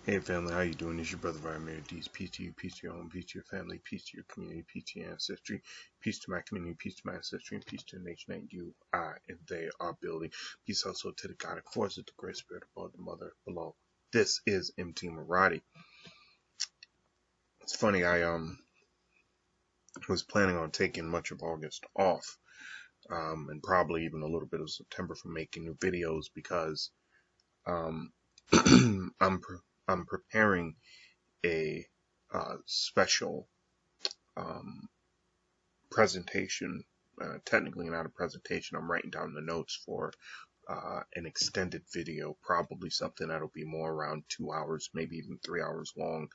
Hey family, how you doing? It's your brother Vladimir D's. Peace to you, peace to your home, peace to your family, peace to your community, peace to your ancestry, peace to my community, peace to my ancestry, and peace to the nation that you, I, and they are building. Peace also to the God of forces, the great spirit above, the mother below. This is Mtima Radi. It's funny, I was planning on taking much of August off, and probably even a little bit of September from making new videos because um I'm preparing a special presentation. Technically not a presentation. I'm writing down the notes for an extended video, probably something that'll be more around 2 hours, maybe even 3 hours long,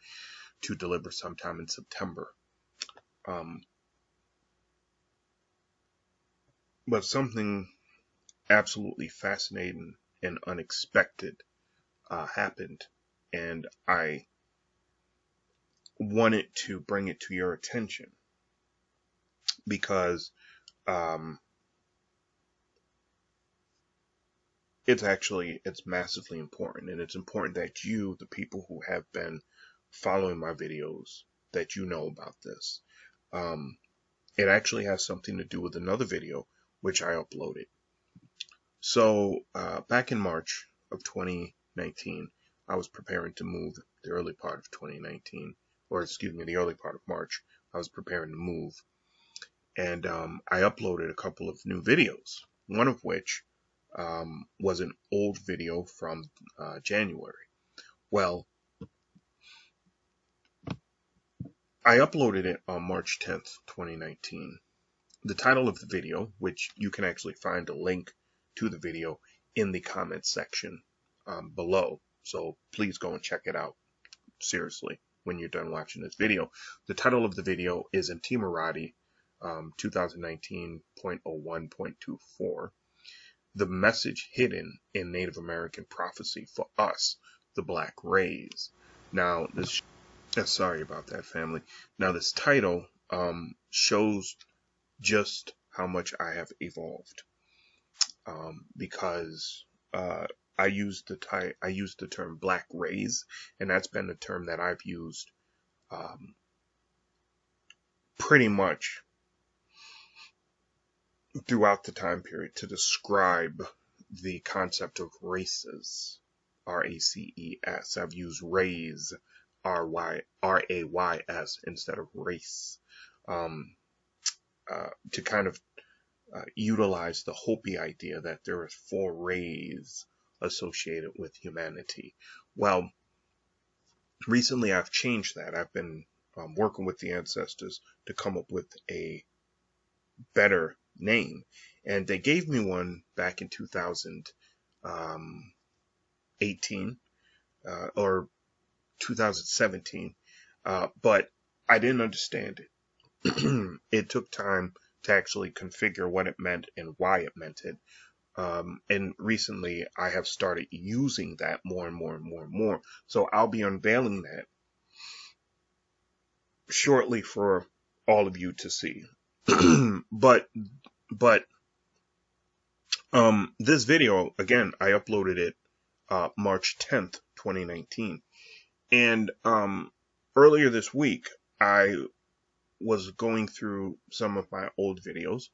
to deliver sometime in September. But something absolutely fascinating and unexpected happened, and I wanted to bring it to your attention because it's massively important, and it's important that you, the people who have been following my videos, that you know about this. It actually has something to do with another video which I uploaded. So back in March of 2019, I was preparing to move. The early part of 2019, or excuse me, the early part of March, I was preparing to move, and I uploaded a couple of new videos, one of which was an old video from January. Well, I uploaded it on March 10th, 2019. The title of the video, which you can actually find a link to the video in the comments section below, so please go and check it out seriously when you're done watching this video. The title of the video is Mtima Radi 2019.01.24. The message hidden in Native American prophecy for us, the Black Rays. Now, sorry about that, family. Now, this title shows just how much I have evolved, because I used the term Black Rays, and that's been a term that I've used pretty much throughout the time period to describe the concept of races, R-A-C-E-S. I've used rays, R-A-Y-S, instead of race, to kind of utilize the Hopi idea that there are 4 rays associated with humanity. Well, recently I've changed that. I've been working with the ancestors to come up with a better name, and they gave me one back in 2018 or 2017, but I didn't understand it. It took time to actually configure what it meant and why it meant it. And recently I have started using that more and more and more and more. So I'll be unveiling that shortly for all of you to see. But this video, again, I uploaded it March 10th, 2019. And earlier this week, I was going through some of my old videos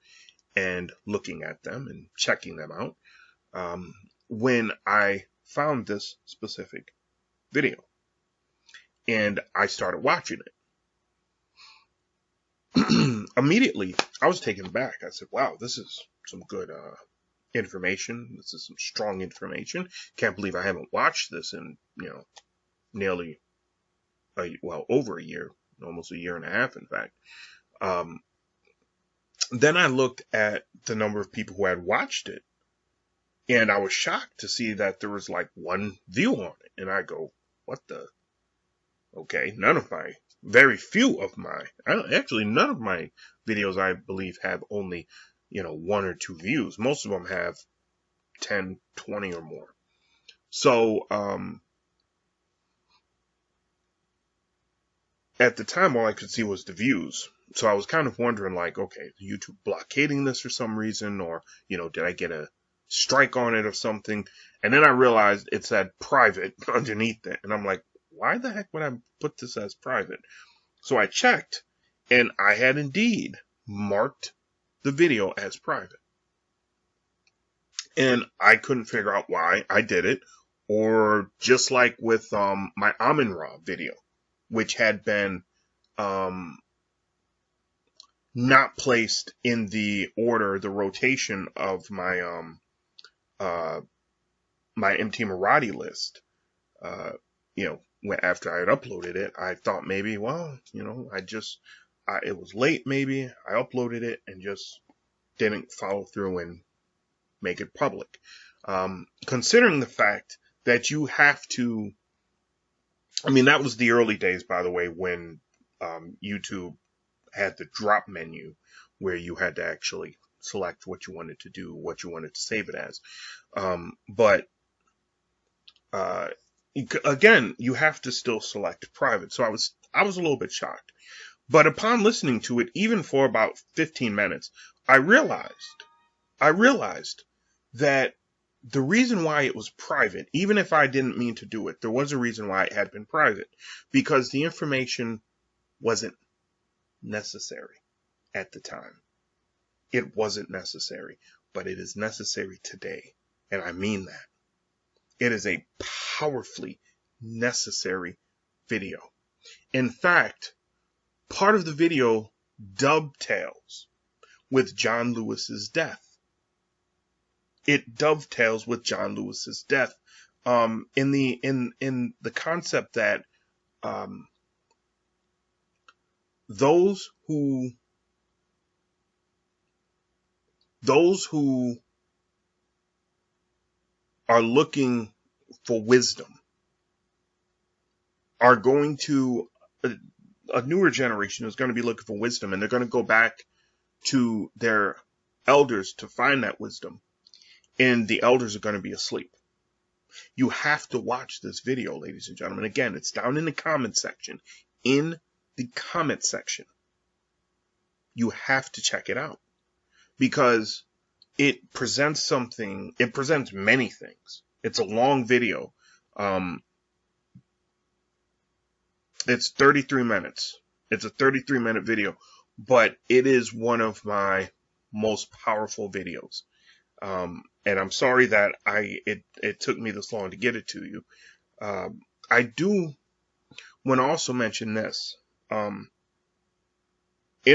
and looking at them and checking them out, when I found this specific video, and I started watching it. Immediately, I was taken aback. I said, wow, this is some good information. This is some strong information. Can't believe I haven't watched this in, nearly over a year, almost a year and a half, in fact. Then I looked at the number of people who had watched it, and I was shocked to see that there was like 1 view on it. And I go, what the? Okay, very few of none of my videos, I believe, have only, 1 or 2 views. Most of them have 10, 20 or more. So, at the time, all I could see was the views. So I was kind of wondering, like, okay, YouTube blockading this for some reason, or, did I get a strike on it or something? And then I realized it said private underneath it. And I'm like, why the heck would I put this as private? So I checked, and I had indeed marked the video as private. And I couldn't figure out why I did it. Or just like with my Amun-Ra video, which had been not placed in the order, the rotation of my my Mtima Radi list. After I had uploaded it, I thought maybe, well, it was late maybe. I uploaded it and just didn't follow through and make it public. Considering the fact that you have to, that was the early days, by the way, when YouTube had the drop menu where you had to actually select what you wanted to do, what you wanted to save it as. But again, you have to still select private. So I was a little bit shocked. But upon listening to it, even for about 15 minutes, I realized that the reason why it was private, even if I didn't mean to do it, there was a reason why it had been private, because the information wasn't necessary at the time. It wasn't necessary, but it is necessary today. And I mean that. It is a powerfully necessary video. In fact, part of the video dovetails with John Lewis's death. It dovetails with John Lewis's death, in the concept that those who are looking for wisdom are going to, a newer generation is going to be looking for wisdom, and they're going to go back to their elders to find that wisdom, and the elders are going to be asleep. You have to watch this video, ladies and gentlemen. Again, it's down in the comment section. In the comment section. You have to check it out, because it presents many things. It's a long video. It's 33 minutes. It's a 33-minute video, but it is one of my most powerful videos. And I'm sorry that it took me this long to get it to you. I do want to also mention this. In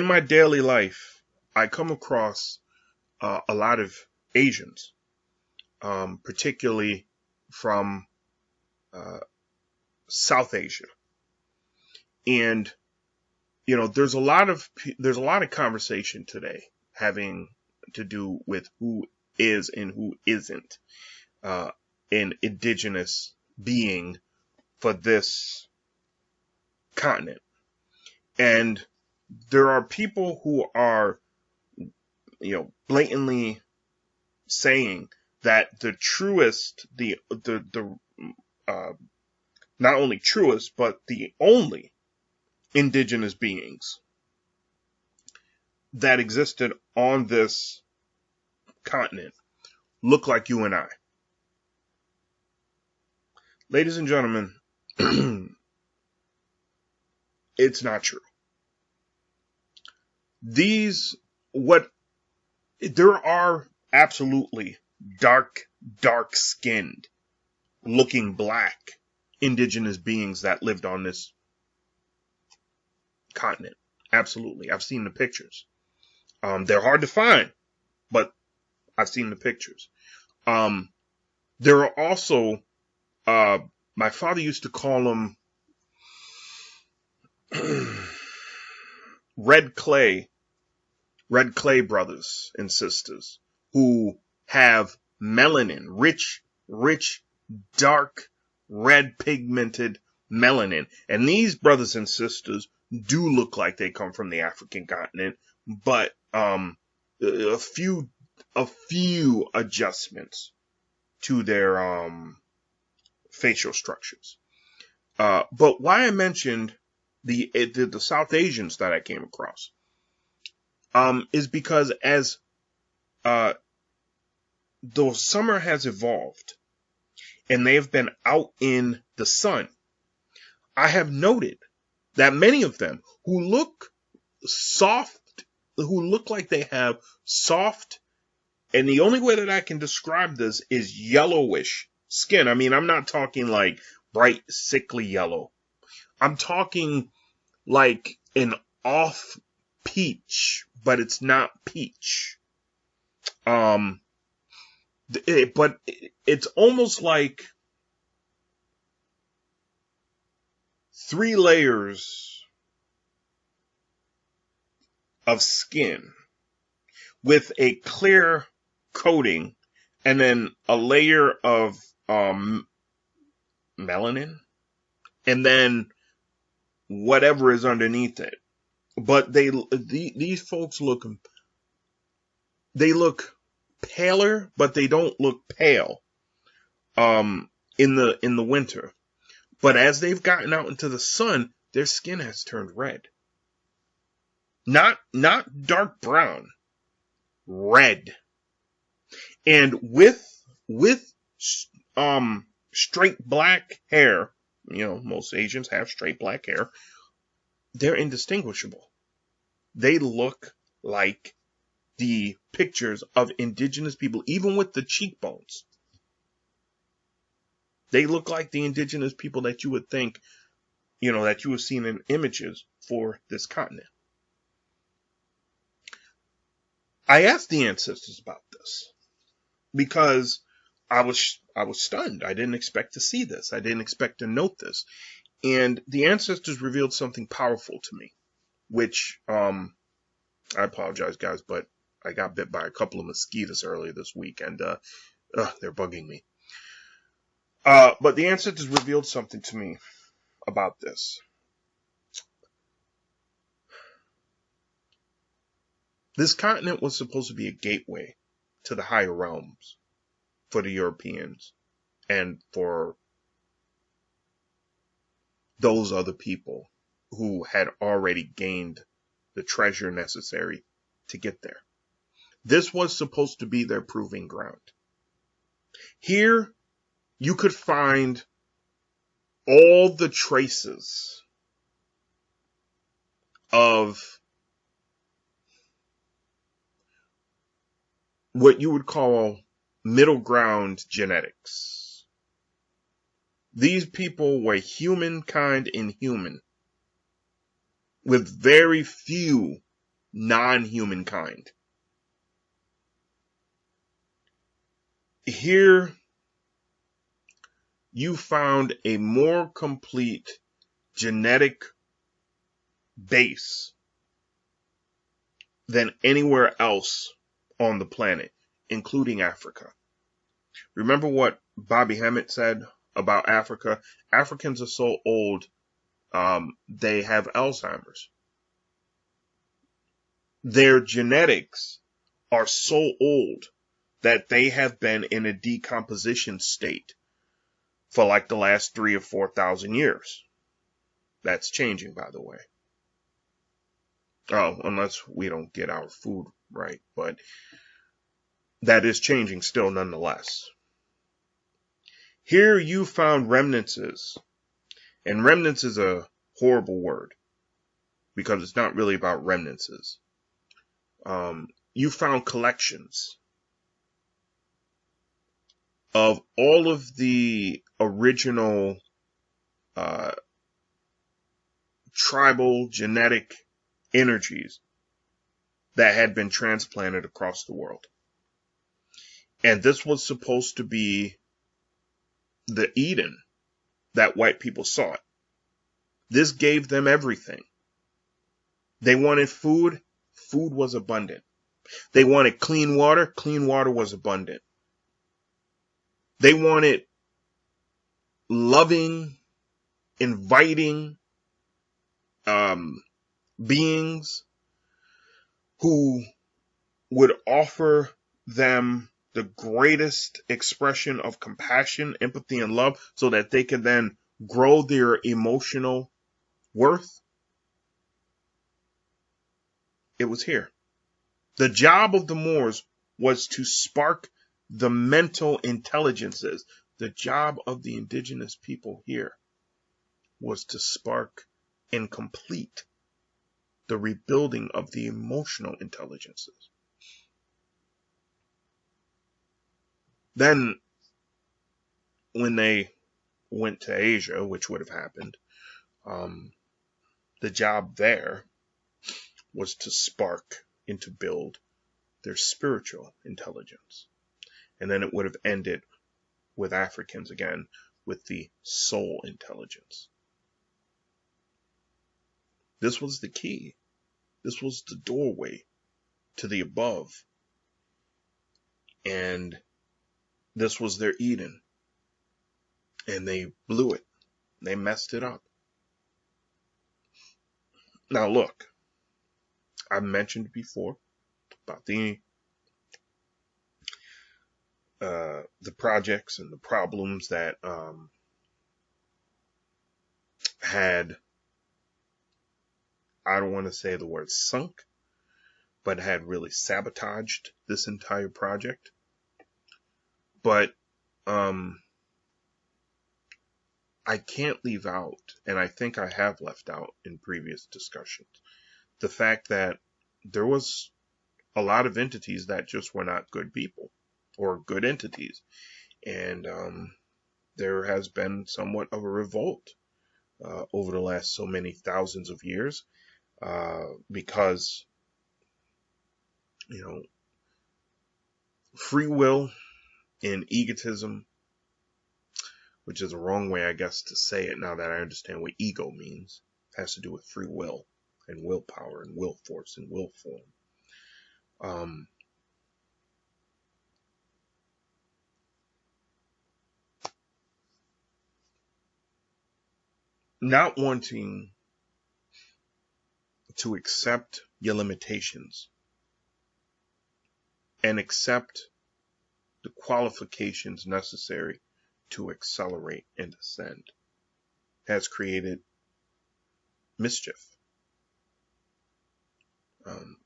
my daily life, I come across a lot of Asians, particularly from South Asia. And there's a lot of conversation today having to do with who is and who isn't an indigenous being for this continent. And there are people who are, blatantly saying that the truest, not only truest, but the only indigenous beings that existed on this continent look like you and I. Ladies and gentlemen, it's not true. There are absolutely dark-skinned, looking black indigenous beings that lived on this continent. Absolutely. I've seen the pictures. They're hard to find, but I've seen the pictures. There are also, my father used to call them red clay brothers and sisters who have melanin, rich, dark, red pigmented melanin. And these brothers and sisters do look like they come from the African continent, but a few adjustments to their facial structures. But why I mentioned the South Asians that I came across is because as the summer has evolved and they've been out in the sun, I have noted that many of them who look soft, who look like they have soft, and the only way that I can describe this is yellowish skin. I mean, I'm not talking like bright, sickly yellow. I'm talking like an off peach, but it's not peach. But it's almost like 3 layers of skin with a clear coating and then a layer of melanin and then whatever is underneath it. But these folks look paler, but they don't look pale in the winter. But as they've gotten out into the sun, their skin has turned red. Not dark brown, red. And with straight black hair, most Asians have straight black hair, they're indistinguishable. They look like the pictures of indigenous people, even with the cheekbones. They look like the indigenous people that you would think, that you have seen in images for this continent. I asked the ancestors about this because I was stunned. I didn't expect to see this. I didn't expect to note this. And the ancestors revealed something powerful to me, which I apologize, guys, but I got bit by a couple of mosquitoes earlier this week, and they're bugging me. But the ancestors revealed something to me about this. This continent was supposed to be a gateway to the higher realms for the Europeans and for those other people who had already gained the treasure necessary to get there. This was supposed to be their proving ground. Here, you could find all the traces of what you would call middle ground genetics. These people were humankind inhuman, with very few non-humankind. Here, you found a more complete genetic base than anywhere else on the planet, including Africa. Remember what Bobby Hemmett said about Africa? Africans are so old, they have Alzheimer's. Their genetics are so old that they have been in a decomposition state for like the last 3,000 or 4,000 years. That's changing, by the way. Oh, unless we don't get our food right, but that is changing still nonetheless. Here you found remnants, and remnants is a horrible word because it's not really about remnants. You found collections of all of the original tribal genetic energies that had been transplanted across the world. And this was supposed to be the Eden that white people sought. This gave them everything. They wanted food, food was abundant. They wanted clean water was abundant. They wanted loving, inviting beings who would offer them the greatest expression of compassion, empathy, and love so that they could then grow their emotional worth. It was here. The job of the Moors was to spark the mental intelligences. The job of the indigenous people here was to spark and complete the rebuilding of the emotional intelligences. Then, when they went to Asia, which would have happened, the job there was to spark and to build their spiritual intelligence. And then it would have ended with Africans again, with the soul intelligence. This was the key. This was the doorway to the above. And this was their Eden. And they blew it. They messed it up. Now look, I've mentioned before about the projects and the problems that had, I don't want to say the word sunk, but had really sabotaged this entire project. But I can't leave out, and I think I have left out in previous discussions, the fact that there was a lot of entities that just were not good people or good entities. And there has been somewhat of a revolt over the last so many thousands of years because, free will and egotism, which is a wrong way, I guess, to say it now that I understand what ego means, has to do with free will and willpower and will force and will form. Not wanting to accept your limitations and accept the qualifications necessary to accelerate and ascend has created mischief.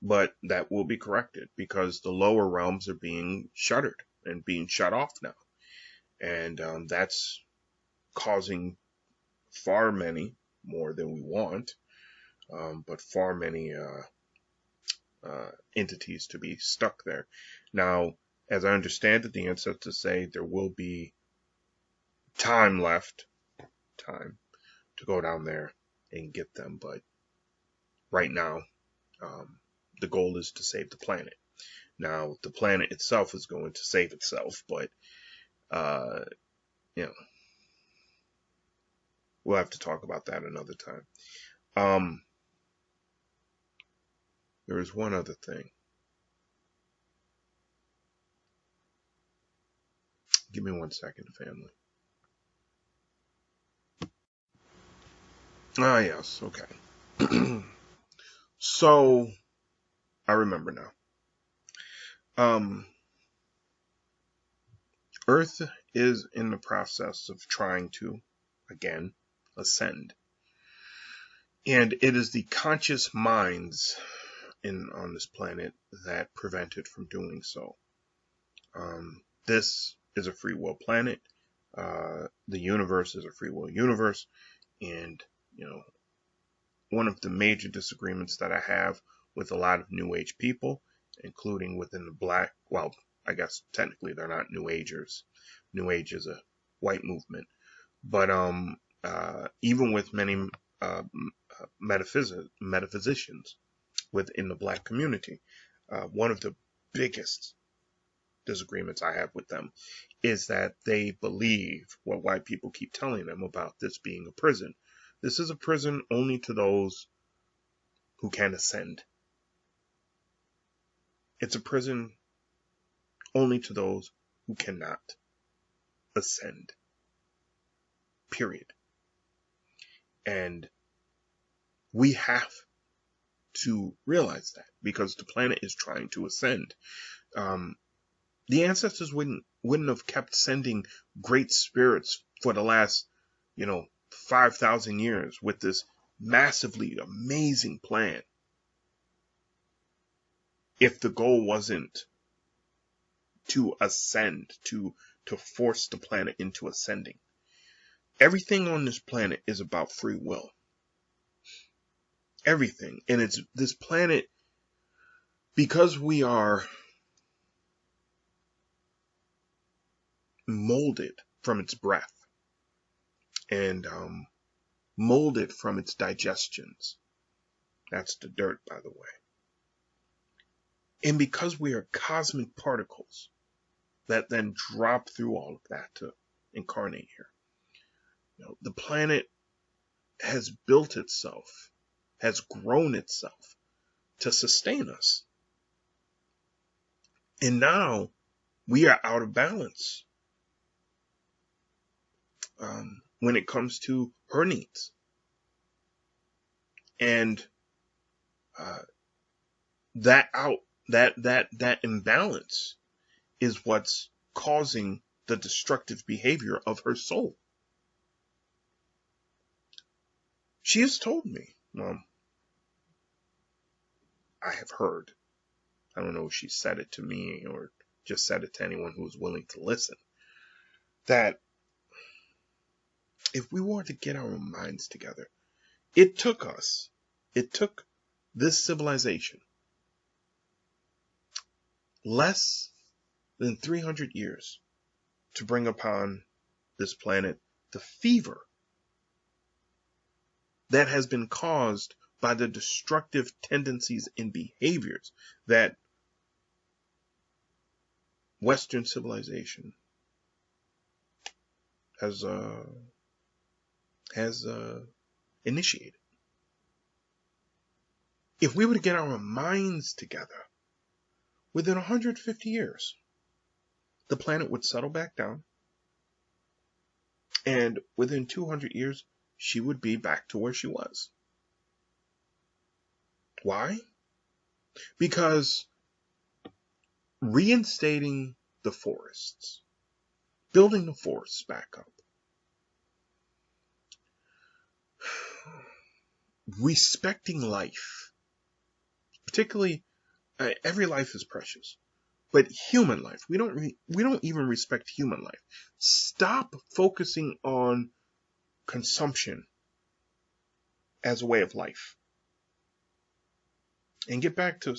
But that will be corrected because the lower realms are being shuttered and being shut off now. And that's causing far many, more than we want, but far many entities to be stuck there. Now, as I understand it, the ancestors say there will be time to go down there and get them. But right now, the goal is to save the planet. Now, the planet itself is going to save itself, but, we'll have to talk about that another time. There is one other thing. Give me 1 second, family. Ah, yes, okay. So, I remember now. Earth is in the process of trying to, again, ascend. And it is the conscious minds on this planet that prevent it from doing so. This is a free will planet. The universe is a free will universe. And, one of the major disagreements that I have with a lot of New Age people, including within the black, well, I guess technically they're not New Agers. New Age is a white movement. But even with many metaphysicians within the black community, one of the biggest disagreements I have with them is that they believe what white people keep telling them about this being a prison. This is a prison only to those who can ascend. It's a prison only to those who cannot ascend. Period. And we have to realize that because the planet is trying to ascend. The ancestors wouldn't have kept sending great spirits for the last, 5,000 years with this massively amazing plan if the goal wasn't to ascend, to force the planet into ascending. Everything on this planet is about free will. Everything. And it's this planet, because we are molded from its breath and molded from its digestions. That's the dirt, by the way. And because we are cosmic particles that then drop through all of that to incarnate here, the planet has built itself, has grown itself to sustain us. And now we are out of balance when it comes to her needs. And that imbalance is what's causing the destructive behavior of her soul. She has told me, I have heard, I don't know if she said it to me or just said it to anyone who was willing to listen, that if we were to get our minds together, it took this civilization less than 300 years to bring upon this planet the fever that has been caused by the destructive tendencies and behaviors that Western civilization has initiated. If we were to get our minds together, within 150 years, the planet would settle back down, and within 200 years, she would be back to where she was. Why? Because reinstating the forests, building the forests back up, respecting life, particularly every life is precious, but human life, we don't even respect human life. Stop focusing on consumption as a way of life, and get back to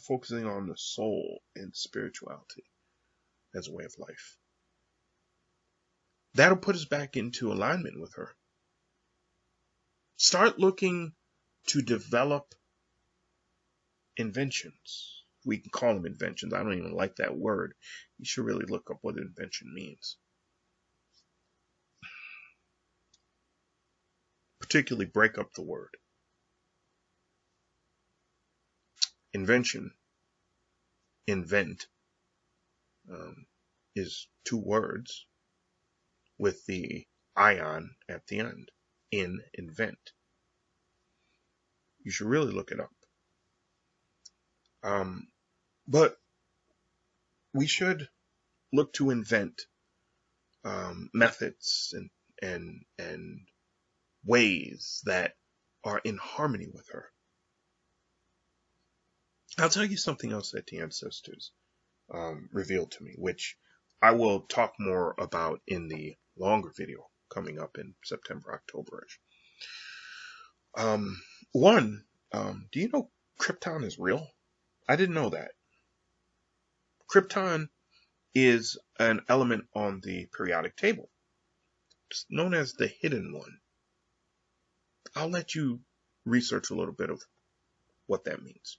focusing on the soul and spirituality as a way of life. That'll put us back into alignment with her. Start looking to develop inventions. We can call them inventions. I don't even like that word. You should really look up what invention means. Particularly break up the word. Invention, invent, is two words with the ion at the end. Invent. You should really look it up. But we should look to invent methods and ways that are in harmony with her. I'll tell you something else that the ancestors revealed to me, which I will talk more about in the longer video coming up in September, October-ish. Do you know Krypton is real? I didn't know that. Krypton is an element on the periodic table. It's known as the hidden one. I'll let you research a little bit of what that means.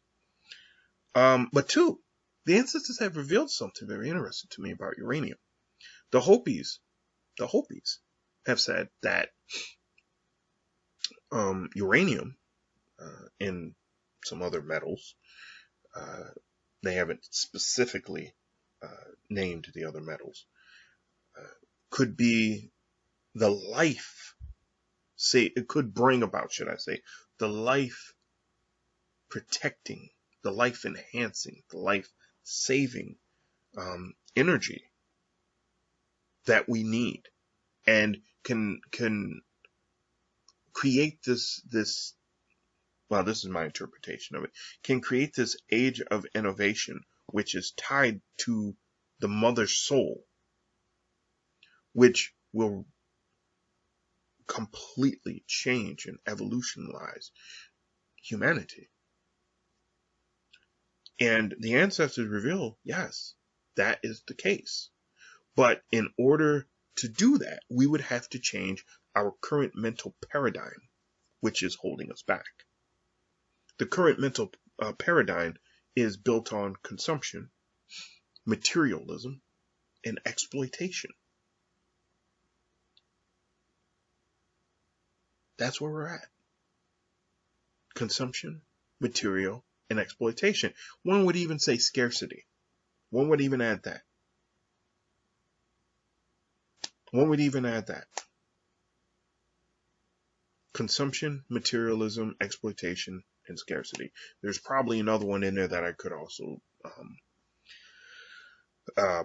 But two, the ancestors have revealed something very interesting to me about uranium. The Hopis have said that uranium and some other metals, they haven't specifically named the other metals, could be the life, it could bring about, should I say, the life protecting, the life enhancing, the life saving energy that we need, and can create this, well, this is my interpretation of it, can create this age of innovation which is tied to the mother soul, which will completely change and evolutionize humanity. And the ancestors reveal, yes, that is the case. But in order to do that, we would have to change our current mental paradigm, which is holding us back. The current mental paradigm is built on consumption, materialism, and exploitation. That's where we're at. Consumption, material, and exploitation. One would even say scarcity. One would even add that. Consumption, materialism, exploitation, and scarcity. There's probably another one in there that I could also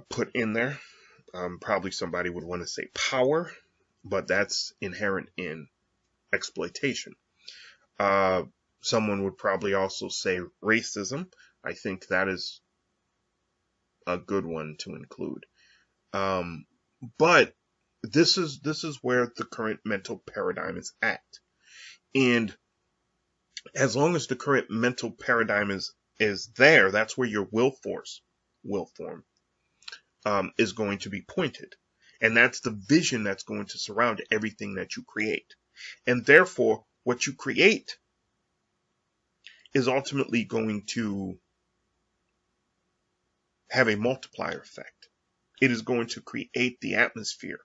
put in there. Probably somebody would want to say power, but that's inherent in exploitation. Someone would probably also say racism. I think that is a good one to include. But this is where the current mental paradigm is at. And as long as the current mental paradigm is there, that's where your will form, is going to be pointed. And that's the vision that's going to surround everything that you create. And therefore, what you create is ultimately going to have a multiplier effect. It is going to create the atmosphere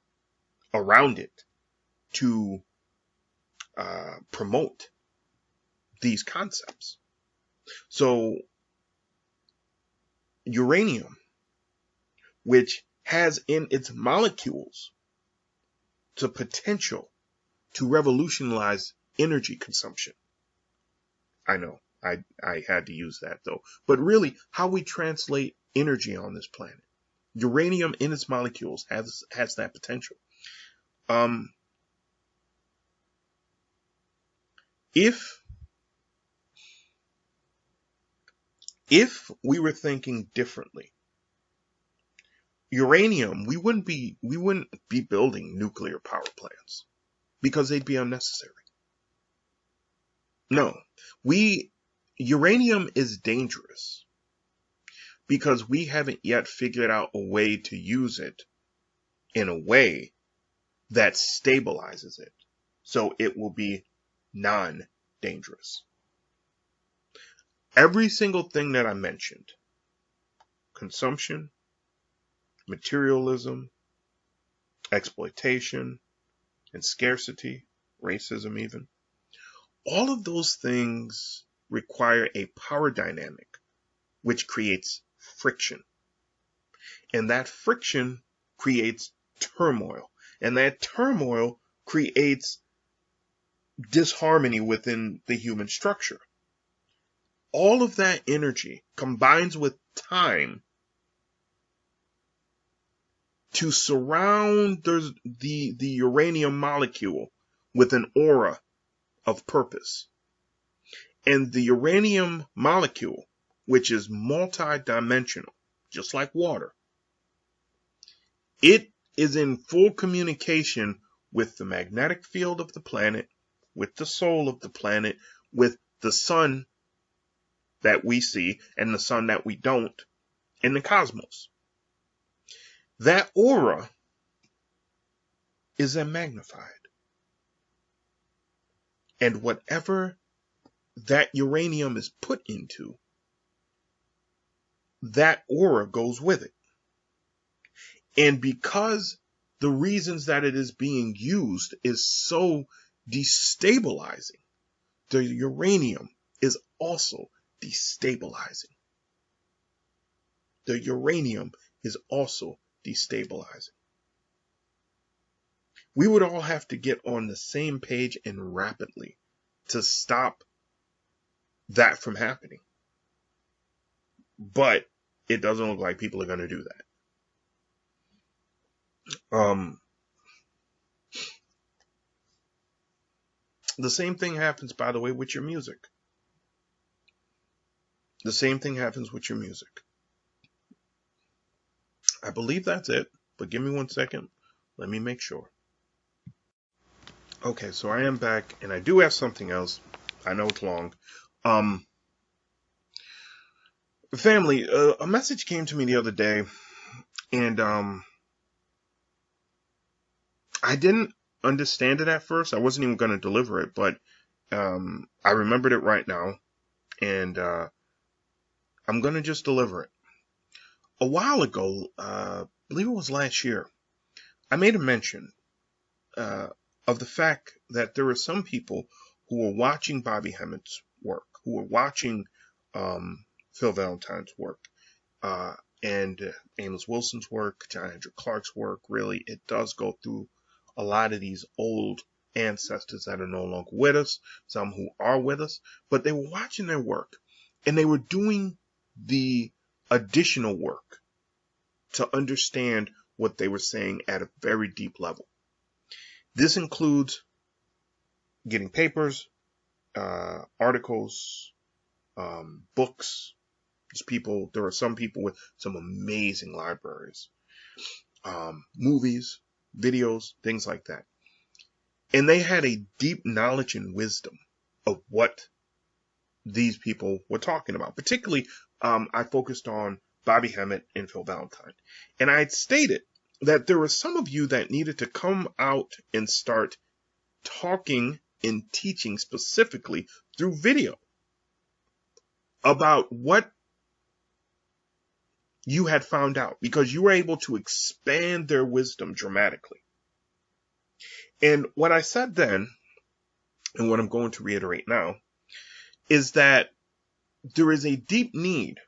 around it to promote these concepts. So uranium, which has in its molecules the potential to revolutionize energy consumption. I know, I had to use that though. But really, how we translate energy on this planet. Uranium in its molecules has that potential. If we were thinking differently, uranium, we wouldn't be building nuclear power plants because they'd be unnecessary. No, uranium is dangerous because we haven't yet figured out a way to use it in a way that stabilizes it, so it will be non-dangerous. Every single thing that I mentioned, consumption, materialism, exploitation, and scarcity, racism even, all of those things require a power dynamic which creates friction. And that friction creates turmoil. And that turmoil creates disharmony within the human structure. All of that energy combines with time to surround the uranium molecule with an aura of purpose. And the uranium molecule, which is multidimensional, just like water, it is in full communication with the magnetic field of the planet, with the soul of the planet, with the sun that we see and the sun that we don't in the cosmos. That aura is then magnified. And whatever that uranium is put into, that aura goes with it. And because the reasons that it is being used is so destabilizing, the uranium is also destabilizing. The uranium is also destabilizing. We would all have to get on the same page and rapidly to stop that from happening. But it doesn't look like people are going to do that. The same thing happens, by the way, with your music. The same thing happens with your music. I believe that's it, but give me 1 second. Let me make sure. Okay, so I am back, and I do have something else. I know it's long. Um, Family, a message came to me the other day, and I didn't understand it at first. I wasn't even going to deliver it, but I remembered it right now, and I'm going to just deliver it. A while ago, I believe it was last year, I made a mention uh, of the fact that there were some people who were watching Bobby Hemmitt's work, who were watching Phil Valentine's work, uh, and Amos Wilson's work, John Hendrik Clark's work. Really, it does go through a lot of these old ancestors that are no longer with us, some who are with us, but they were watching their work, and they were doing the additional work to understand what they were saying at a very deep level. This includes getting papers, articles, books. There are some people with some amazing libraries, movies, videos, things like that. And they had a deep knowledge and wisdom of what these people were talking about. Particularly, I focused on Bobby Hemmitt and Phil Valentine. And I had stated that there were some of you that needed to come out and start talking and teaching specifically through video about what you had found out, because you were able to expand their wisdom dramatically. And what I said then, and what I'm going to reiterate now, is that there is a deep need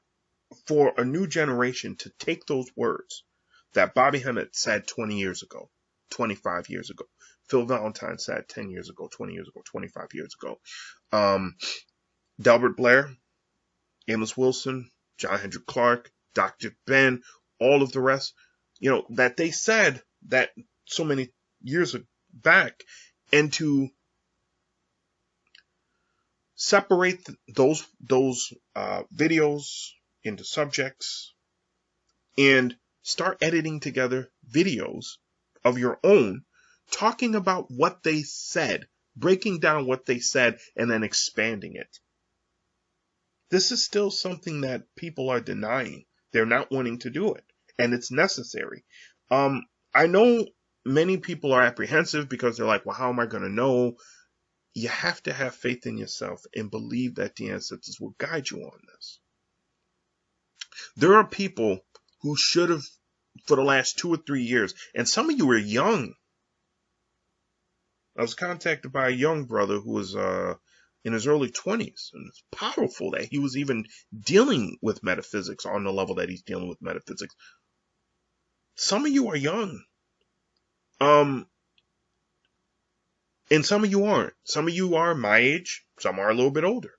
for a new generation to take those words that Bobby Hemmitt said 20 years ago, 25 years ago, Phil Valentine said 10 years ago, 20 years ago, 25 years ago, Delbert Blair, Amos Wilson, John Hendrik Clark, Dr. Ben, all of the rest, that they said that so many years back, and to separate those videos into subjects and start editing together videos of your own, talking about what they said, breaking down what they said, and then expanding it. This is still something that people are denying. They're not wanting to do it, and it's necessary. I know many people are apprehensive because they're like, well, how am I going to know? You have to have faith in yourself and believe that the ancestors will guide you on this. There are people who should have, for the last 2 or 3 years, and some of you are young. I was contacted by a young brother who was in his early 20s, and it's powerful that he was even dealing with metaphysics on the level that he's dealing with metaphysics. Some of you are young. And some of you aren't. Some of you are my age. Some are a little bit older.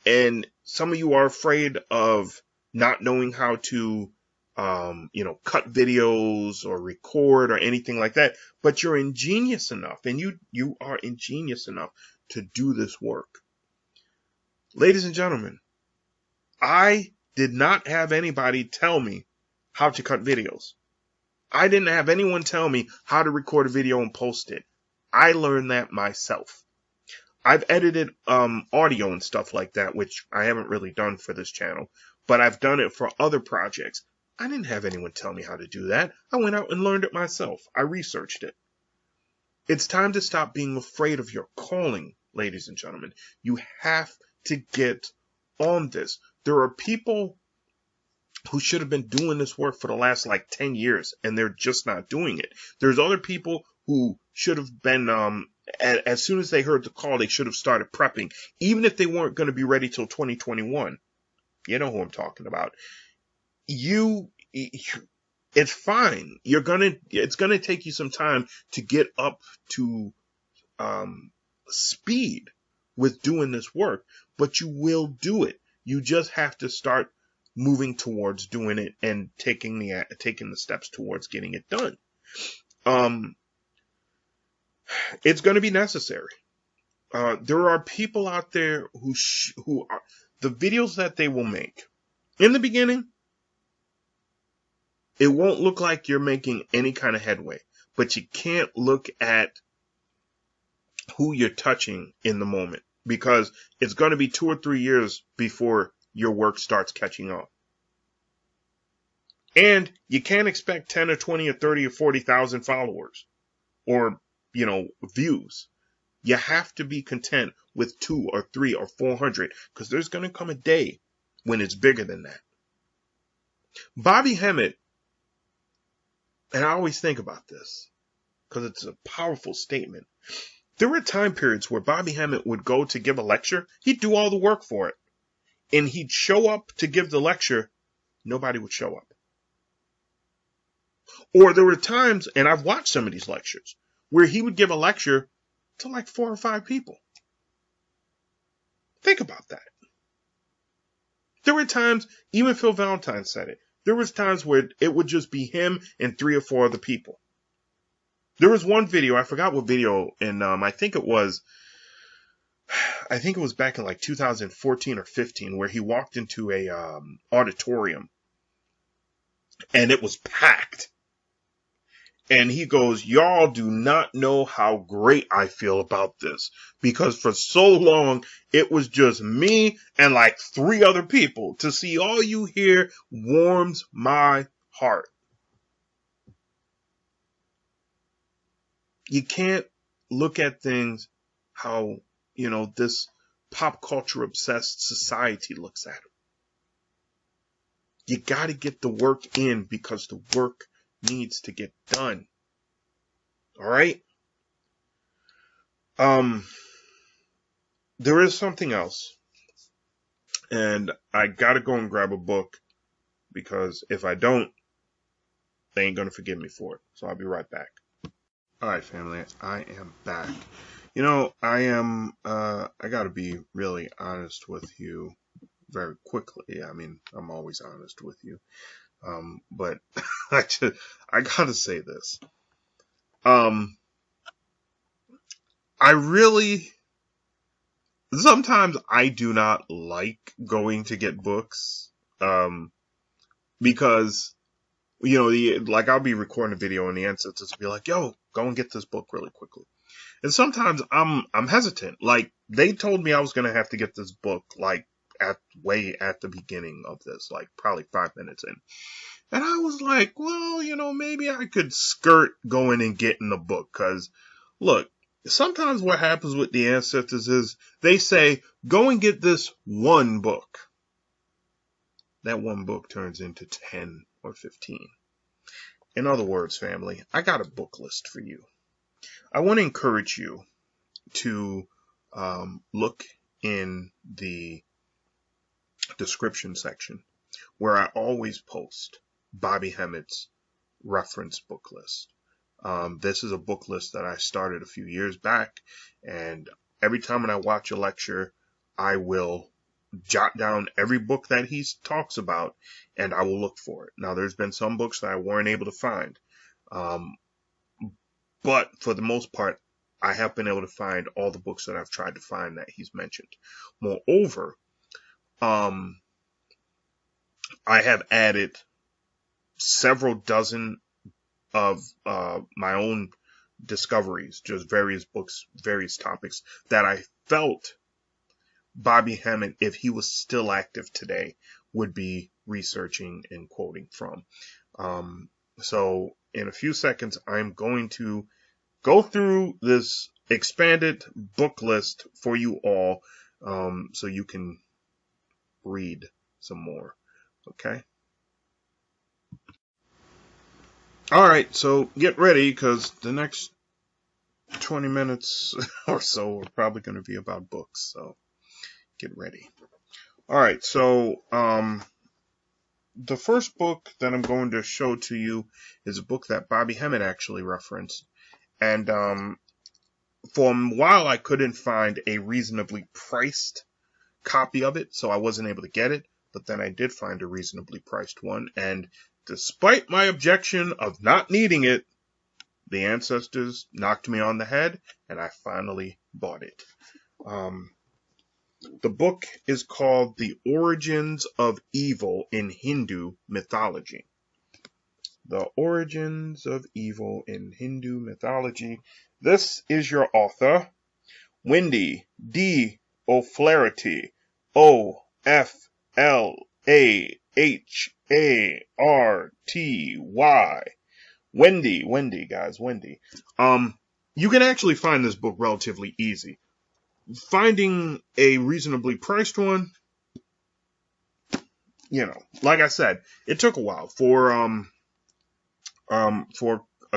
And some of you are afraid of not knowing how to, cut videos or record or anything like that. But you're ingenious enough, and you are ingenious enough to do this work. Ladies and gentlemen, I did not have anybody tell me how to cut videos. I didn't have anyone tell me how to record a video and post it. I learned that myself. I've edited audio and stuff like that, which I haven't really done for this channel, but I've done it for other projects. I didn't have anyone tell me how to do that. I went out and learned it myself. I researched it. It's time to stop being afraid of your calling, ladies and gentlemen. You have to get on this. There are people who should have been doing this work for the last 10 years, and they're just not doing it. There's other people who should have been, as soon as they heard the call, they should have started prepping, even if they weren't going to be ready till 2021. You know who I'm talking about. It's fine. It's gonna take you some time to get up to speed with doing this work, but you will do it. You just have to start moving towards doing it and taking the steps towards getting it done. It's going to be necessary. There are people out there who are the videos that they will make in the beginning. It won't look like you're making any kind of headway, but you can't look at who you're touching in the moment, because it's going to be 2 or 3 years before your work starts catching up. And you can't expect 10 or 20 or 30 or 40,000 followers or, views. You have to be content with 2 or 3 or 400, because there's going to come a day when it's bigger than that. Bobby Hemmett, and I always think about this because it's a powerful statement. There were time periods where Bobby Hemmett would go to give a lecture. He'd do all the work for it. And he'd show up to give the lecture. Nobody would show up. Or there were times, and I've watched some of these lectures, where he would give a lecture to like 4 or 5 people. Think about that. There were times, even Phil Valentine said it, there was times where it would just be him and 3 or 4 other people. There was one video, I forgot what video, and I think it was back in like 2014 or 15, where he walked into a auditorium and it was packed. And he goes, y'all do not know how great I feel about this, because for so long it was just me and like 3 other people. To see all you here warms my heart. You can't look at things how, this pop culture obsessed society looks at them. You got to get the work in, because the work needs to get done. All right? There is something else. And I got to go and grab a book, because if I don't, they ain't going to forgive me for it. So I'll be right back. All right, family, I am back. I got to be really honest with you very quickly. I mean, I'm always honest with you. But I got to say this. Sometimes I do not like going to get books, because, I'll be recording a video and the ancestors will be like, yo, go and get this book really quickly. And sometimes I'm hesitant. Like, they told me I was going to have to get this book, like, way at the beginning of this, like probably 5 minutes in. And I was like, well, maybe I could skirt going and getting the book. Because, look, sometimes what happens with the ancestors is they say, go and get this one book. That one book turns into 10 or 15. In other words, family, I got a book list for you. I want to encourage you to look in the description section, where I always post Bobby Hemmett's reference book list. This is a book list that I started a few years back, and every time when I watch a lecture, I will jot down every book that he talks about, and I will look for it. Now, there's been some books that I weren't able to find, but for the most part, I have been able to find all the books that I've tried to find that he's mentioned. Moreover, I have added several dozen of my own discoveries, just various books, various topics that I felt Bobby Hemmett, if he was still active today, would be researching and quoting from. So in a few seconds, I'm going to go through this expanded book list for you all, so you can read some more. Okay? All right, so get ready, because the next 20 minutes or so are probably going to be about books, so get ready. All right, so the first book that I'm going to show to you is a book that Bobby Hemmett actually referenced, and for a while I couldn't find a reasonably priced copy of it, so I wasn't able to get it, but then I did find a reasonably priced one, and despite my objection of not needing it, the ancestors knocked me on the head, and I finally bought it. The book is called The Origins of Evil in Hindu Mythology. The Origins of Evil in Hindu Mythology. This is your author, Wendy D. O'Flaherty, Oflaharty. Wendy, guys, Wendy. You can actually find this book relatively easy. Finding a reasonably priced one, like I said, it took a while for a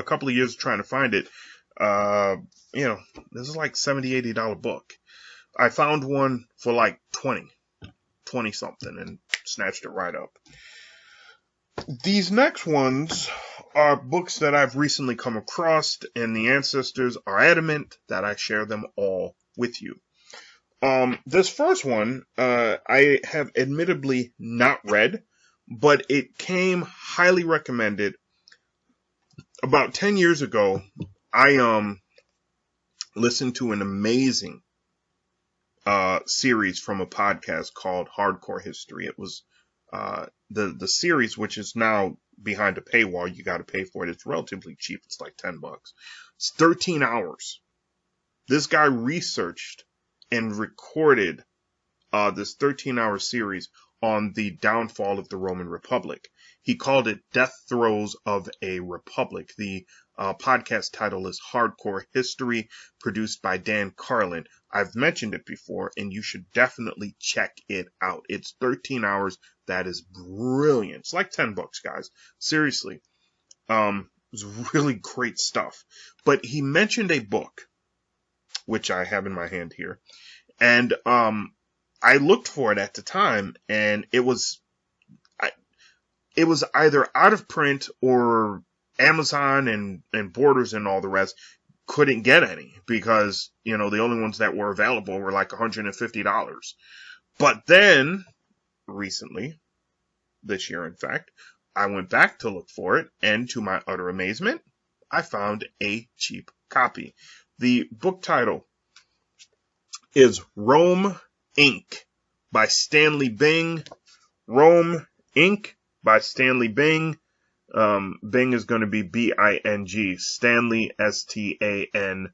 couple of years trying to find it. This is like $70, $80 book. I found one for like 20 something and snatched it right up. These next ones are books that I've recently come across, and the ancestors are adamant that I share them all with you. This first one, I have admittedly not read, but it came highly recommended. About 10 years ago, I listened to an amazing series from a podcast called Hardcore History. It was the series, which is now behind a paywall. You got to pay for it. It's relatively cheap. It's like $10. It's 13 hours. This guy researched and recorded this 13-hour series on the downfall of the Roman Republic. He called it Death Throes of a Republic. The podcast title is Hardcore History, produced by Dan Carlin. I've mentioned it before, and you should definitely check it out. It's 13 hours. That is brilliant. It's like $10, guys. Seriously. It's really great stuff. But he mentioned a book, which I have in my hand here. And I looked for it at the time, and it was either out of print or Amazon and Borders and all the rest couldn't get any because, the only ones that were available were like $150. But then, recently, this year in fact, I went back to look for it, and to my utter amazement, I found a cheap copy. The book title is Rome, Inc. by Stanley Bing. Rome, Inc. by Stanley Bing. Bing is going to be B-I-N-G. Stanley, S-T-A-N-L-E-Y.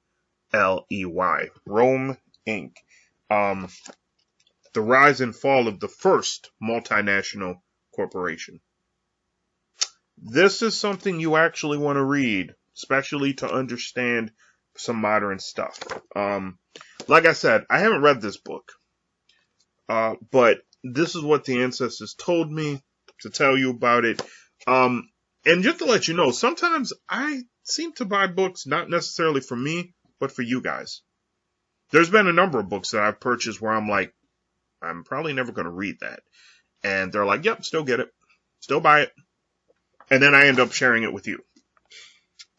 Rome, Inc. The rise and fall of the first multinational corporation. This is something you actually want to read, especially to understand some modern stuff. Like I said, I haven't read this book, but this is what the ancestors told me to tell you about it. And just to let you know, sometimes I seem to buy books not necessarily for me, but for you guys. There's been a number of books that I've purchased where I'm like, I'm probably never going to read that. And they're like, yep, still get it. Still buy it. And then I end up sharing it with you.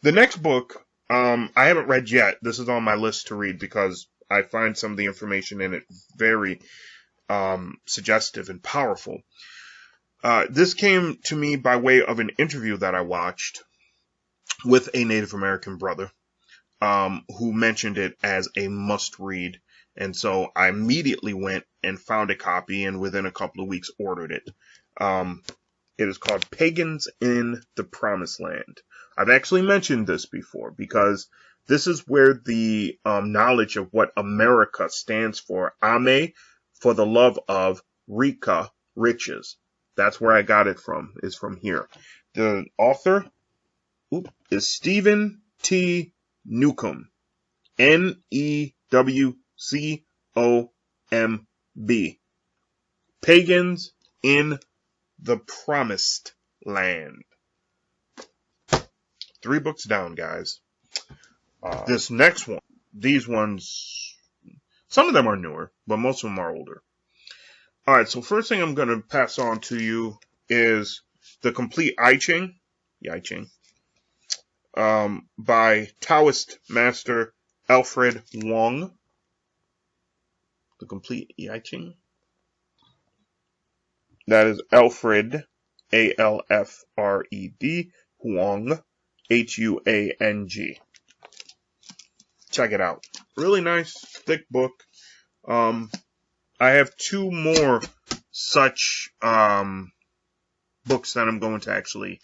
The next book, I haven't read yet. This is on my list to read because I find some of the information in it very suggestive and powerful. This came to me by way of an interview that I watched with a Native American brother who mentioned it as a must-read. And so I immediately went and found a copy and within a couple of weeks ordered it. It is called Pagans in the Promised Land. I've actually mentioned this before because this is where the knowledge of what America stands for, Ame, for the love of, Rika, riches. That's where I got it from, is from here. The author is Stephen T. Newcomb. Newcomb. Pagans in the Promised Land. 3 books down, guys. This next one, these ones, some of them are newer, but most of them are older. All right, so first thing I'm going to pass on to you is the complete I Ching, by Taoist master Alfred Wong. The complete I Ching. That is Alfred, A-L-F-R-E-D, Huang, H-U-A-N-G. Check it out. Really nice, thick book. I have 2 more such books that I'm going to actually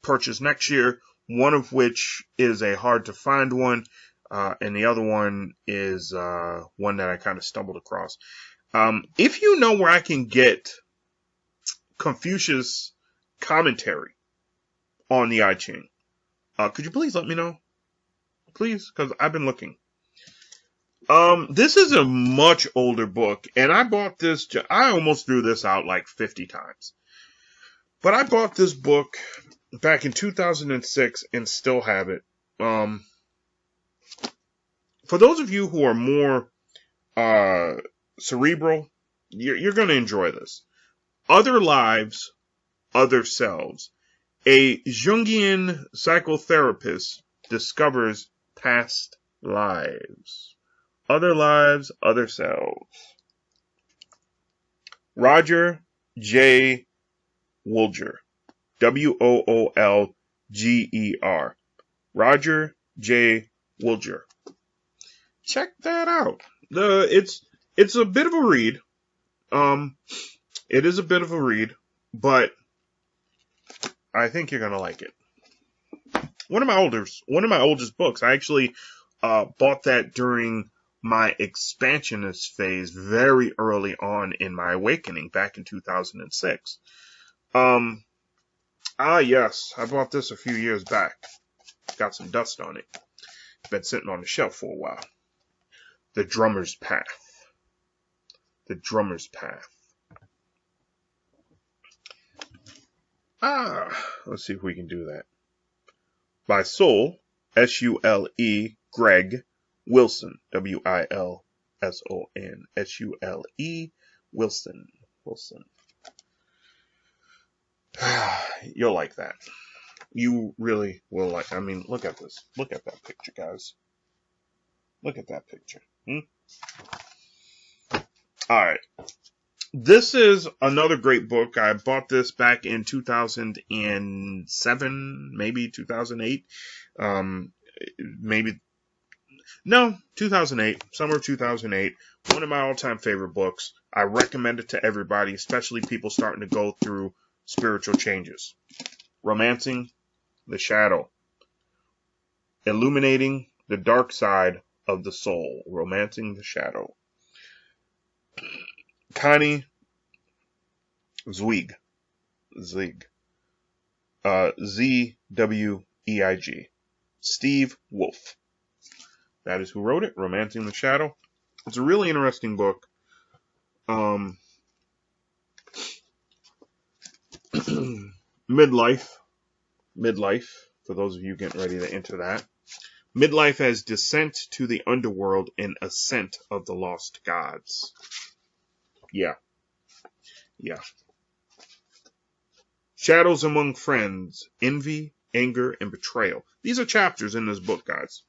purchase next year, one of which is a hard to find one, and the other one is one that I kind of stumbled across. If you know where I can get Confucius commentary on the I Ching, could you please let me know? Please, because I've been looking. This is a much older book, and I bought this, I almost threw this out like 50 times. But I bought this book back in 2006 and still have it. For those of you who are more cerebral, you're going to enjoy this. Other Lives, Other Selves. A Jungian psychotherapist discovers past lives. Other Lives, Other Selves. Roger J. Woolger. Woolger. Roger J. Woolger. Check that out. It's a bit of a read. It is a bit of a read, but I think you're gonna like it. One of my oldest books. I actually bought that during my expansionist phase very early on in my awakening back in 2006. Yes, I bought this a few years back. Got some dust on it. Been sitting on the shelf for a while. The Drummer's Path. The Drummer's Path. Let's see if we can do that. By Soul, S-U-L-E, Greg Wilson, W-I-L-S-O-N, S-U-L-E, Wilson. You'll like that. You really will like. I mean, look at this. Look at that picture, guys. Look at that picture. All right. This is another great book. I bought this back in 2007, maybe 2008. 2008, summer of 2008. One of my all-time favorite books. I recommend it to everybody, especially people starting to go through spiritual changes. Romancing the Shadow. Illuminating the Dark Side of the Soul. Romancing the Shadow. Connie Zweig. Z-W-E-I-G. Steve Wolf. That is who wrote it. Romancing the Shadow. It's a really interesting book. Midlife, for those of you getting ready to enter that. Midlife as Descent to the Underworld and Ascent of the Lost Gods. Yeah. Shadows Among Friends, Envy, Anger, and Betrayal. These are chapters in this book, guys.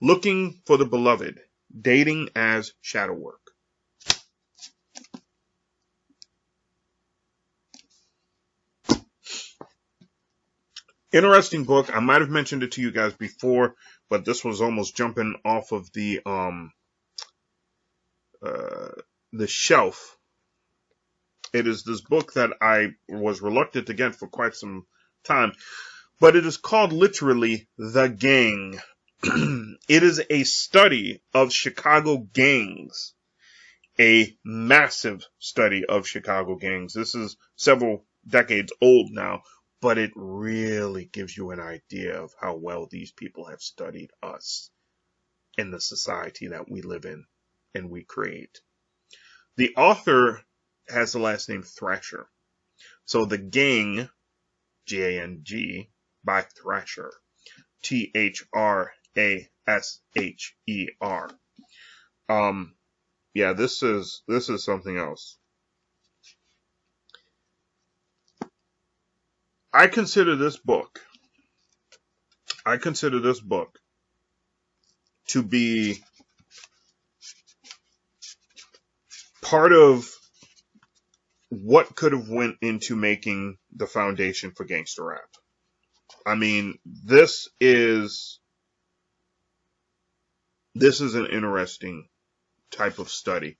Looking for the Beloved, Dating as Shadow Work. Interesting book. I might have mentioned it to you guys before, but this was almost jumping off of the shelf. It is this book that I was reluctant to get for quite some time, but it is called literally The Gang. It is a study of Chicago gangs, a massive study of Chicago gangs. This is several decades old now, but it really gives you an idea of how well these people have studied us in the society that we live in and we create. The author has the last name Thrasher. So The Gang, G-A-N-G, by Thrasher. Thrasher. Yeah, this is something else. I consider this book to be part of what could have went into making the foundation for gangster rap. I mean, this is an interesting type of study.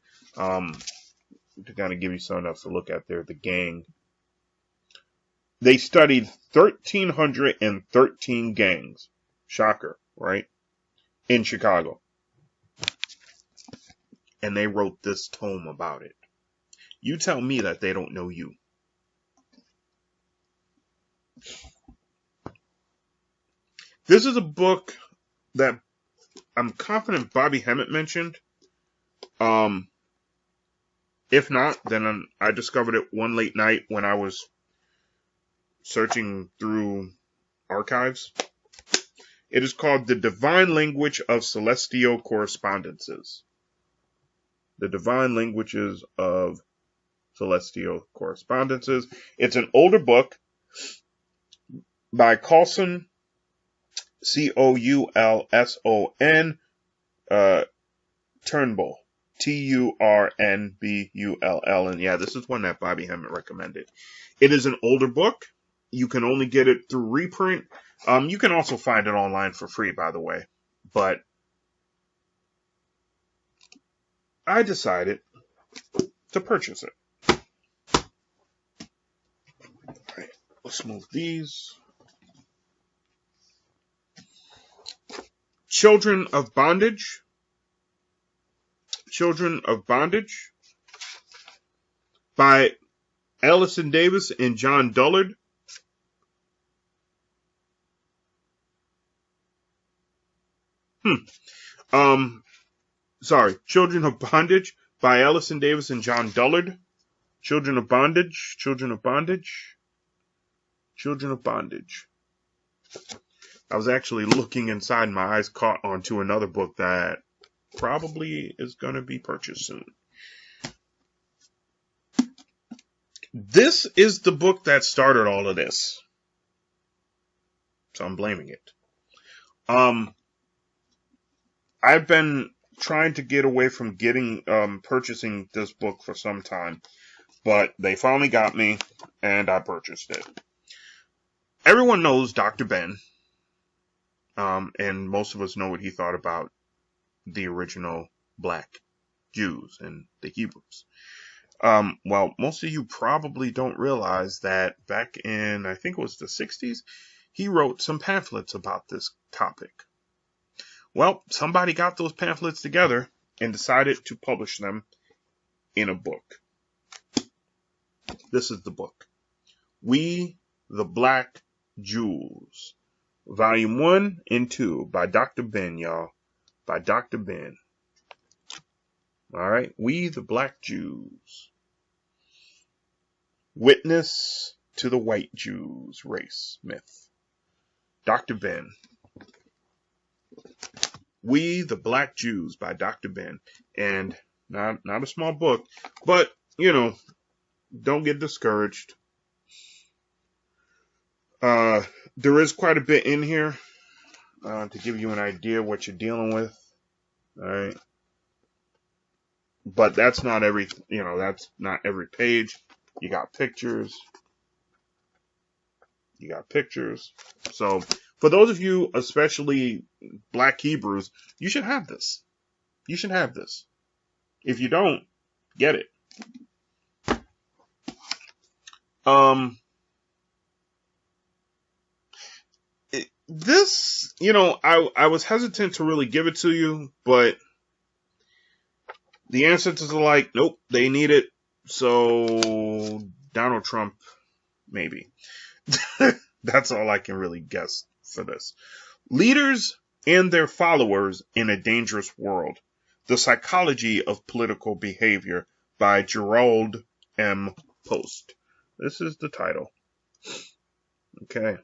to kind of give you something else to look at there, the gang. They studied 1,313 gangs. Shocker, right? In Chicago. And they wrote this tome about it. You tell me that they don't know you. This is a book that I'm confident Bobby Hemmett mentioned. If not, then I discovered it one late night when I was searching through archives. It is called The Divine Language of Celestial Correspondences. The Divine Languages of Celestial Correspondences. It's an older book by Coulson, Coulson, Turnbull, Turnbull. And yeah, this is one that Bobby Hemmett recommended. It is an older book. You can only get it through reprint. You can also find it online for free, by the way. But I decided to purchase it. All right, let's move these. Children of Bondage. Children of Bondage by Allison Davis and John Dullard. Children of Bondage by Allison Davis and John Dullard. Children of Bondage, Children of Bondage, Children of Bondage. I was actually looking inside, my eyes caught onto another book that probably is going to be purchased soon. This is the book that started all of this. So I'm blaming it. I've been trying to get away from purchasing this book for some time, but they finally got me and I purchased it. Everyone knows Dr. Ben, and most of us know what he thought about the original black Jews and the Hebrews. Well, most of you probably don't realize that back in, I think it was the 60s, he wrote some pamphlets about this topic. Well, somebody got those pamphlets together and decided to publish them in a book. This is the book. We, the Black Jews. Volume 1 and 2 by Dr. Ben, y'all. By Dr. Ben. Alright, We, the Black Jews. Witness to the White Jews race myth. Dr. Ben. We, the Black Jews by Dr. Ben. And not a small book, but, don't get discouraged. There is quite a bit in here to give you an idea what you're dealing with. All right. But that's not that's not every page. You got pictures. So for those of you, especially Black Hebrews, you should have this. If you don't, get it. This, I was hesitant to really give it to you, but the ancestors are like, nope, they need it. So Donald Trump, maybe. That's all I can really guess for this. Leaders and their followers in a Dangerous World. The Psychology of Political Behavior by Gerald M. Post. This is the title. Okay.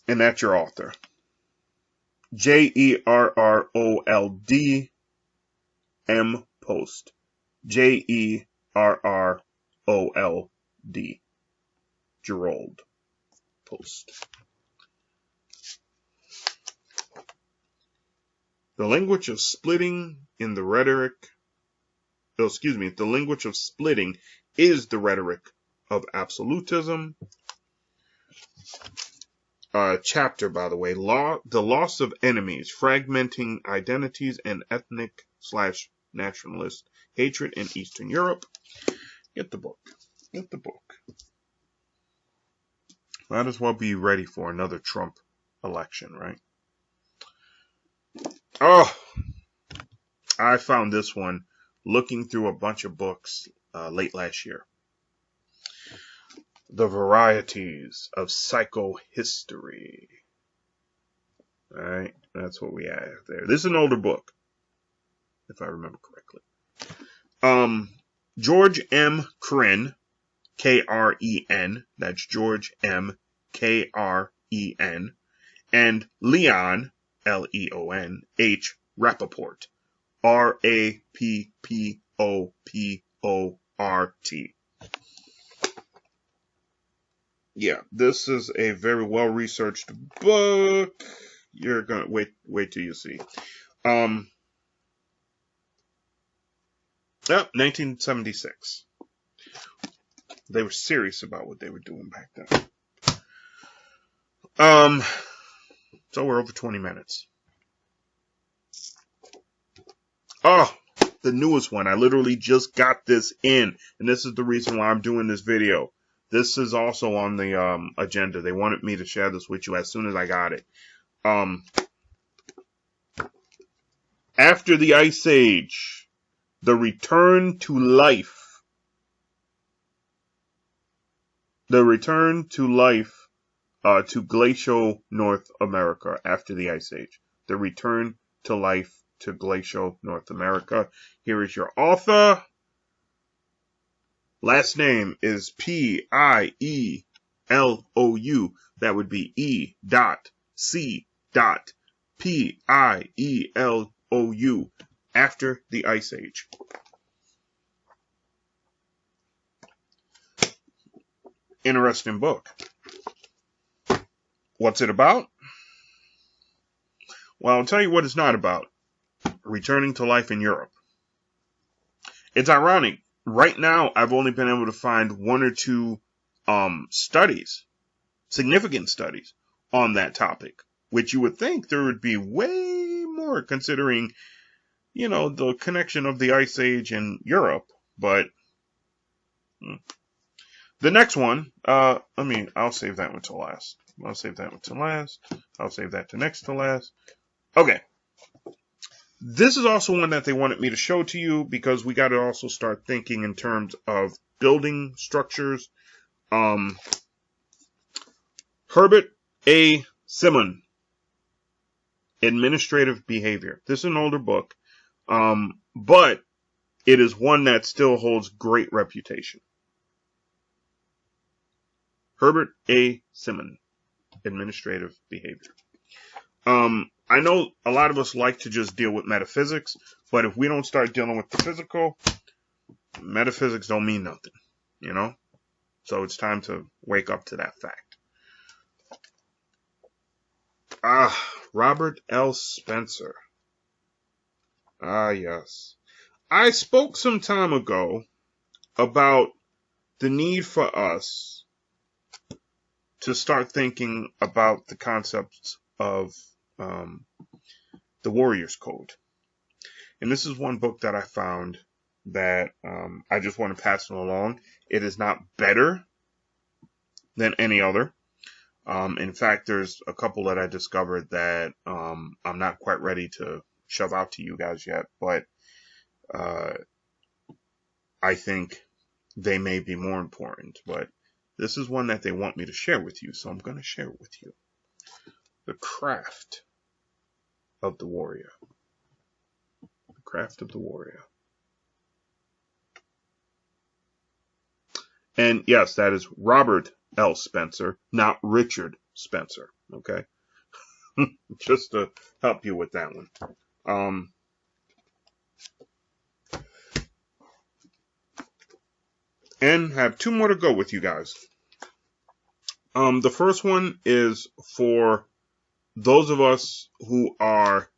And that's your author. Jerrold M. Post. Jerrold. Gerald Post. The language of splitting in the rhetoric. The language of splitting is the rhetoric of absolutism. chapter, by the way, the loss of enemies, fragmenting identities and ethnic/nationalist hatred in Eastern Europe. Get the book. Get the book. Might as well be ready for another Trump election, right? Oh, I found this one looking through a bunch of books late last year. The Varieties of Psychohistory. All right, that's what we have there. This is an older book, if I remember correctly. George M. Kren, K-R-E-N, that's George M. K-R-E-N, and Leon, L-E-O-N, H. Rappaport, R-A-P-P-O-P-O-R-T. Yeah, this is a very well-researched book. You're gonna wait till you see. 1976. They were serious about what they were doing back then. So we're over 20 minutes. Oh, the newest one. I literally just got this in, and this is the reason why I'm doing this video. This is also on the agenda. They wanted me to share this with you as soon as I got it. After the Ice Age, the return to life. The return to life to glacial North America after the Ice Age. The return to life to glacial North America. Here is your author. Last name is P-I-E-L-O-U. That would be E.C.P-I-E-L-O-U. After the Ice Age. Interesting book. What's it about? Well, I'll tell you what it's not about. Returning to life in Europe. It's ironic. Right now, I've only been able to find one or two studies, significant studies, on that topic, which you would think there would be way more considering, you know, the connection of the Ice Age and Europe. But the next one, I'll save that one to last. I'll save that one to last. I'll save that to next to last. Okay. This is also one that they wanted me to show to you because we got to also start thinking in terms of building structures. Herbert A. Simon, Administrative Behavior. This is an older book, but it is one that still holds great reputation. Herbert A. Simon, Administrative Behavior. I know a lot of us like to just deal with metaphysics, but if we don't start dealing with the physical, metaphysics don't mean nothing, you know? So it's time to wake up to that fact. Robert L. Spencer. Yes. I spoke some time ago about the need for us to start thinking about the concepts of the Warrior's Code. And this is one book that I found that I just want to pass it along. It is not better than any other. In fact, there's a couple that I discovered that I'm not quite ready to shove out to you guys yet, but I think they may be more important. But this is one that they want me to share with you, so I'm going to share it with you. The Craft of the Warrior. The Craft of the Warrior. And yes, that is Robert L. Spencer, not Richard Spencer. Okay? Just to help you with that one. And have two more to go with you guys. The first one is for those of us who are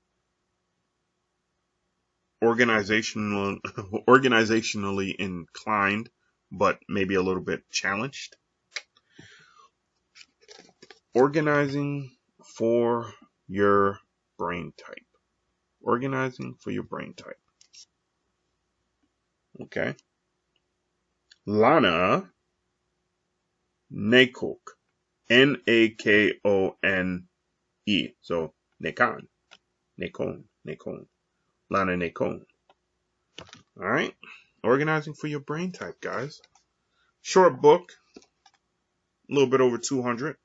organizationally inclined, but maybe a little bit challenged. Organizing for your brain type. Organizing for your brain type. Okay. Lana Nakok. Nakone. So Nakon. Lana Nacone. All right. Organizing for your brain type, guys. Short book. A little bit over 200.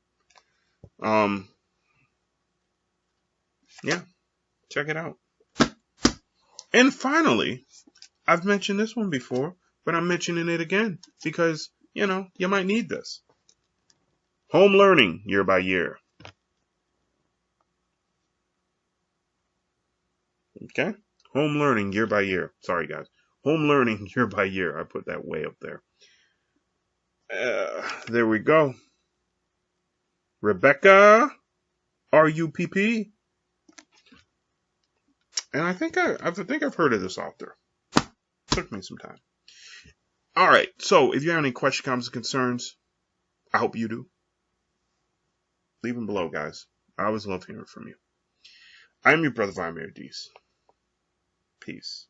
Yeah. Check it out. And finally, I've mentioned this one before, but I'm mentioning it again because, you might need this. Home learning year by year. Okay? Home learning year by year. Sorry, guys. Home learning year by year. I put that way up there. There we go. Rebecca RUPP. And I think I've heard of this author. Took me some time. All right. So if you have any questions, comments, or concerns, I hope you do. Leave them below, guys. I always love hearing from you. I'm your brother Vladimir Dees. Peace.